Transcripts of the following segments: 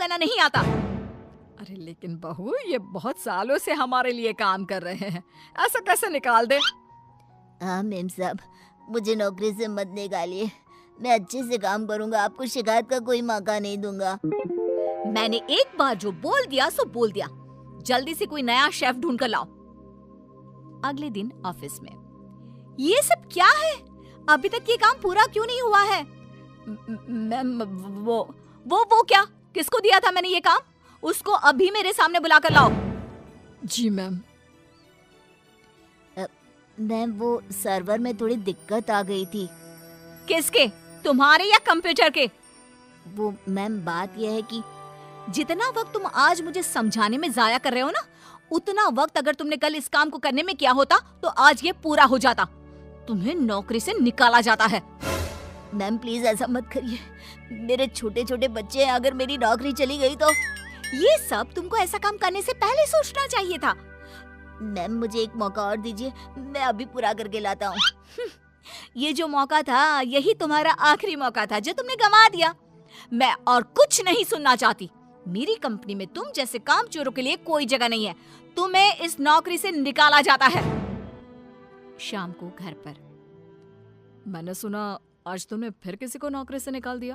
पहनना नहीं आता। अरे लेकिन बहू, ये बहुत सालों से हमारे लिए काम कर रहे हैं, ऐसा कैसे निकाल दे? हाँ मेम साहब, मुझे नौकरी से मत निकालिए, मैं अच्छे से काम करूंगा, आपको शिकायत का कोई मौका नहीं दूंगा। मैंने एक बार जो बोल दिया सो बोल दिया। जल्दी से कोई नया शेफ ढूंढ कर लाओ। अगले दिन ऑफिस में, ये सब क्या है? अभी तक ये काम पूरा क्यों नहीं हुआ है? मैम, वो क्या? किसको दिया था मैंने ये काम? उसको अभी मेरे सामने बुलाकर लाओ। जी मैम। मैम, वो सर्वर में थोड़ी दिक्कत आ गई थी। किसके? तुम्हारे या कंप्यूटर के? वो मैम, बात यह है कि जितना वक्त तुम आज मुझे समझाने में जाया कर रहे हो ना, उतना वक्त अगर तुमने कल इस काम को करने में किया होता तो आज ये पूरा हो जाता। तुम्हें नौकरी से निकाला जाता है। मैम प्लीज ऐसा मत करिए, मेरे छोटे छोटे बच्चे हैं, अगर मेरी नौकरी चली गई तो। ये सब तुमको ऐसा काम करने से पहले सोचना चाहिए था। मैम मुझे एक मौका और दीजिए, मैं अभी पूरा करके लाता हूँ। ये जो मौका था, यही तुम्हारा आखिरी मौका था जो तुमने गंवा दिया। मैं और कुछ नहीं सुनना चाहती। मेरी कंपनी में तुम जैसे कामचोरों के लिए कोई जगह नहीं है। तुम्हें इस नौकरी से निकाला जाता है। शाम को घर पर, मैंने सुना आज तुमने फिर किसी को नौकरी से निकाल दिया।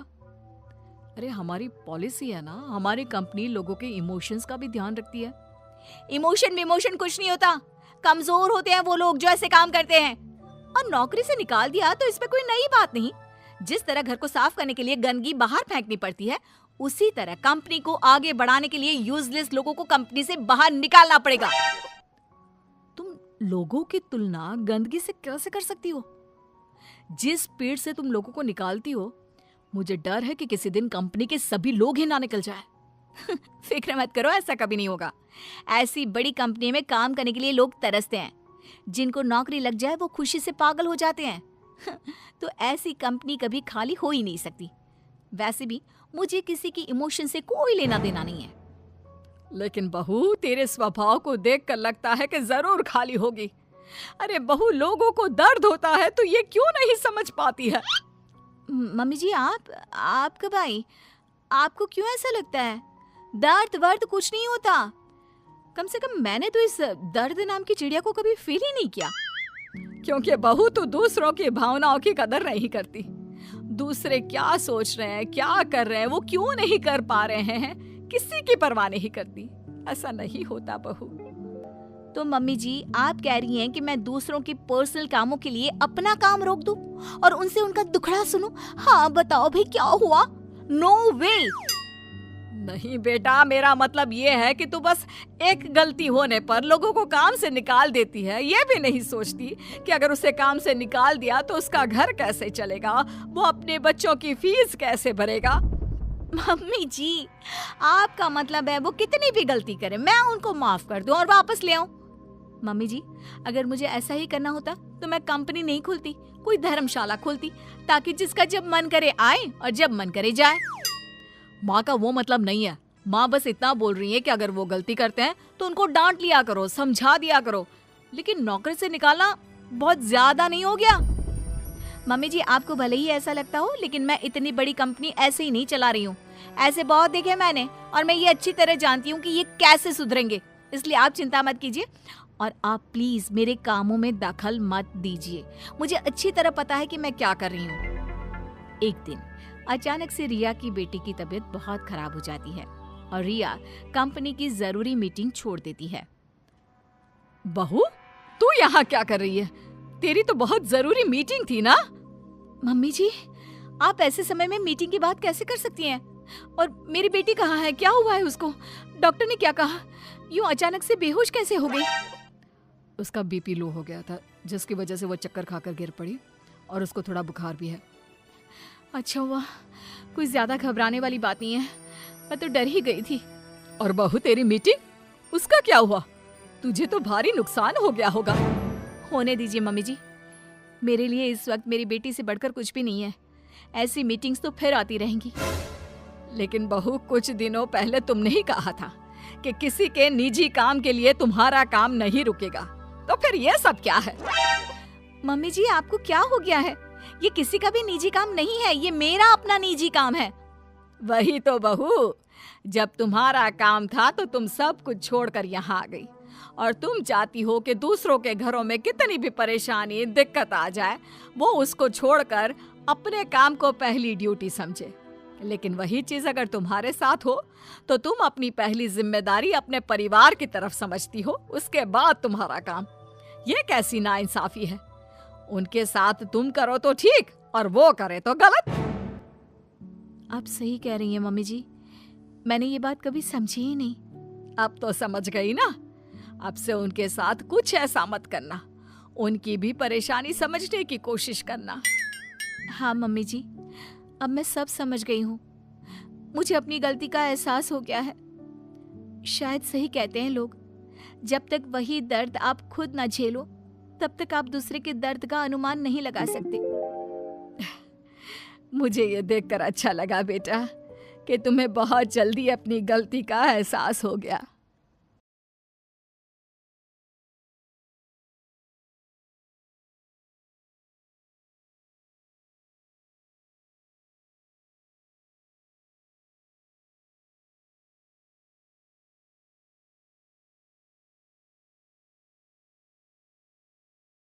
अरे हमारी पॉलिसी है ना, हमारी कंपनी लोगों के इमोशंस का भी ध्यान रखती है। इमोशन कुछ नहीं होता। कमजोर होते हैं वो लोग जो ऐसे काम करते हैं। और नौकरी से निकाल दिया तो इसमें कोई नई बात नहीं। जिस तरह घर को साफ करने के लिए गंदगी बाहर फेंकनी पड़ती है, उसी तरह कंपनी को आगे बढ़ाने के लिए यूजलेस लोगों को कंपनी से बाहर निकालना पड़ेगा। तुम लोगों की तुलना गंदगी से कैसे कर सकती हो? जिस स्पीड से तुम लोगों को निकालती हो, मुझे डर है कि किसी दिन कंपनी के सभी लोग ही ना निकल जाए। फिक्र मत करो, ऐसा कभी नहीं होगा। ऐसी बड़ी कंपनी में काम करने के लिए लोग तरसते हैं। जिनको नौकरी लग जाए वो खुशी से पागल हो जाते हैं। तो ऐसी कंपनी कभी खाली हो ही नहीं सकती। वैसे भी मुझे किसी की इमोशन से कोई लेना देना नहीं है। लेकिन बहू, तेरे स्वभाव को देखकर लगता है कि जरूर खाली होगी। अरे बहू, लोगों को दर्द होता है तो ये क्यों नहीं समझ पाती है? मम्मी जी, आप कब आई? आपको क्यों ऐसा लगता है? दर्द वर्द कुछ नहीं होता। कम से कम मैंने तो इस दर्द नाम की चिड़िया को कभी फील ही नहीं किया। क्योंकि बहू तो दूसरों की भावनाओं की कदर नहीं करती। दूसरे क्या सोच रहे हैं, क्या कर रहे हैं, वो क्यों नहीं कर पा रहे हैं, किसी की परवाह नहीं करती। ऐसा नहीं होता बहू। तो मम्मी जी, आप कह रही हैं कि मैं दूसरों की पर्सनल कामों के लिए अपना काम रोक दूं और उनसे उनका दुखड़ा सुनूं? हाँ बताओ भाई, क्या हुआ? नो वे। नहीं बेटा, मेरा मतलब ये है कि तू बस एक गलती होने पर लोगों को काम से निकाल देती है। ये भी नहीं सोचती कि अगर उसे काम से निकाल दिया तो उसका घर कैसे चलेगा, वो अपने बच्चों की फीस कैसे भरेगा। मम्मी जी, आपका मतलब है वो कितनी भी गलती करे मैं उनको माफ कर दूं और वापस ले आऊं? मम्मी जी, अगर मुझे ऐसा ही करना होता तो मैं कंपनी नहीं खोलती, कोई धर्मशाला खोलती, ताकि जिसका जब मन करे आए और जब मन करे जाए। माँ का वो मतलब नहीं है। माँ बस इतना बोल रही है कि अगर वो गलती करते हैं तो उनको डांट लिया करो, समझा दिया करो। लेकिन नौकरी से निकालना बहुत ज्यादा नहीं हो गया? मम्मी जी, आपको भले ही ऐसा लगता हो, लेकिन मैं इतनी बड़ी कंपनी ऐसे ही नहीं चला रही हूँ। ऐसे बहुत देखे मैंने और मैं ये अच्छी तरह जानती हूँ कि ये कैसे सुधरेंगे। इसलिए आप चिंता मत कीजिए और आप प्लीज मेरे कामों में दखल मत दीजिए। मुझे अच्छी तरह पता है कि मैं क्या कर रही हूँ। एक दिन अचानक से रिया की बेटी की तबीयत बहुत खराब हो जाती है और रिया कंपनी की जरूरी मीटिंग छोड़ देती है। बहू, तू यहाँ क्या कर रही है? तेरी तो बहुत जरूरी मीटिंग थी ना? मम्मी जी, आप ऐसे समय में मीटिंग की बात कैसे कर सकती हैं? और मेरी बेटी कहाँ है? क्या हुआ है उसको? डॉक्टर ने क्या कहा? यूं अचानक से बेहोश कैसे हो गई? उसका बीपी लो हो गया था, जिसकी वजह से वो चक्कर खाकर गिर पड़ी और उसको थोड़ा बुखार भी है। अच्छा हुआ, कोई ज्यादा घबराने वाली बात नहीं है। मैं तो डर ही गई थी। और बहू, तेरी मीटिंग, उसका क्या हुआ? तुझे तो भारी नुकसान हो गया होगा। होने दीजिए मम्मी जी, मेरे लिए इस वक्त मेरी बेटी से बढ़कर कुछ भी नहीं है। ऐसी मीटिंग्स तो फिर आती रहेंगी। लेकिन बहू, कुछ दिनों पहले तुमने ही कहा था कि किसी के निजी काम के लिए तुम्हारा काम नहीं रुकेगा, तो फिर ये सब क्या है? मम्मी जी, आपको क्या हो गया है? ये किसी का भी निजी काम नहीं है, ये मेरा अपना निजी काम है। वही तो बहू, जब तुम्हारा काम था तो तुम सब कुछ छोड़कर यहाँ आ गई, और तुम चाहती हो कि दूसरों के घरों में कितनी भी परेशानी दिक्कत आ जाए वो उसको छोड़कर अपने काम को पहली ड्यूटी समझे। लेकिन वही चीज अगर तुम्हारे साथ हो तो तुम अपनी पहली जिम्मेदारी अपने परिवार की तरफ समझती हो, उसके बाद तुम्हारा काम। ये कैसी नाइंसाफी है? उनके साथ तुम करो तो ठीक और वो करे तो गलत। आप सही कह रही हैं मम्मी जी, मैंने ये बात कभी समझी ही नहीं। अब तो समझ गई ना? अब से उनके साथ कुछ ऐसा मत करना, उनकी भी परेशानी समझने की कोशिश करना। हाँ मम्मी जी, अब मैं सब समझ गई हूँ। मुझे अपनी गलती का एहसास हो गया है। शायद सही कहते हैं लोग, जब तक वही दर्द आप खुद ना झेलो तब तक आप दूसरे के दर्द का अनुमान नहीं लगा सकते। मुझे ये देखकर अच्छा लगा बेटा कि तुम्हें बहुत जल्दी अपनी गलती का एहसास हो गया।